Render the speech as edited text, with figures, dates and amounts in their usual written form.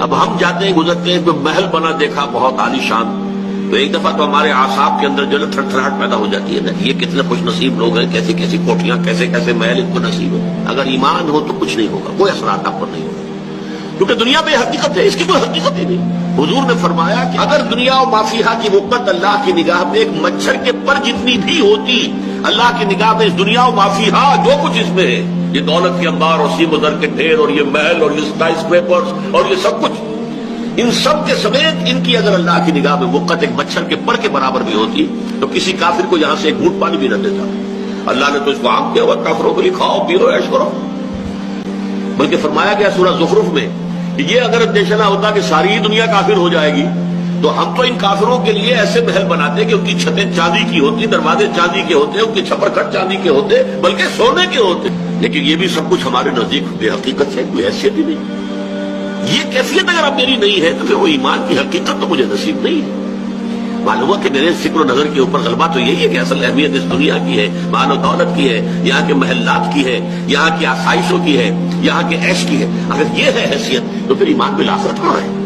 اب ہم جاتے ہیں گزرتے ہیں تو محل بنا دیکھا بہت عالیشان، تو ایک دفعہ تو ہمارے اعصاب کے اندر جو ہے تھرتھراہٹ پیدا ہو جاتی ہے نا، یہ کتنے خوش نصیب لوگ ہیں، کیسی کیسی کوٹھیاں، کیسے کیسے محل ان کو نصیب ہے۔ اگر ایمان ہو تو کچھ نہیں ہوگا، کوئی اثرات آپ پر نہیں ہوگا، کیونکہ دنیا بے حقیقت ہے، اس کی کوئی حقیقت ہی نہیں۔ حضور نے فرمایا کہ اگر دنیا و ما فیہا کی وقت اللہ کی نگاہ میں ایک مچھر کے پر جتنی بھی ہوتی، اللہ کی نگاہ میں اس دنیا و ما فیہا جو کچھ اس میں ہے، یہ دولت کے انبار اور سیم و زر کے ڈھیر اور یہ محل اور یہ اسکائی اسکریپرز اور یہ سب کچھ، ان سب کے سمیت ان کی اگر اللہ کی نگاہ میں وقت ایک مچھر کے پر کے برابر بھی ہوتی تو کسی کافر کو یہاں سے ایک گھونٹ پانی بھی نہ دیتا۔ اللہ نے تو اس کو عام کیا ہوا، کافروں کے لیے کھاؤ پیو عیش کرو، بلکہ فرمایا گیا سورہ زخرف میں کہ یہ اگر اندیشہ نہ ہوتا کہ ساری دنیا کافر ہو جائے گی تو ہم تو ان کافروں کے لیے ایسے محل بناتے کہ ان کی چھتیں چاندی کی ہوتی، دروازے چاندی کے ہوتے، ان کے چھپر کٹ چاندی کے ہوتے، بلکہ سونے کے ہوتے، لیکن یہ بھی سب کچھ ہمارے نزدیک بے حقیقت ہے، کوئی حیثیت ہی نہیں۔ یہ کیفیت اگر اب میری نہیں ہے تو پھر وہ ایمان کی حقیقت تو مجھے نصیب نہیں ہے۔ معلوم ہوا کہ میرے فکر و نظر کے اوپر غلبہ تو یہی ہے کہ اصل اہمیت اس دنیا کی ہے، مال و دولت کی ہے، یہاں کے محلات کی ہے، یہاں کی آسائشوں کی ہے، یہاں کے عیش کی ہے۔ اگر یہ ہے حیثیت تو پھر ایمان بالآخرت کہاں ہے؟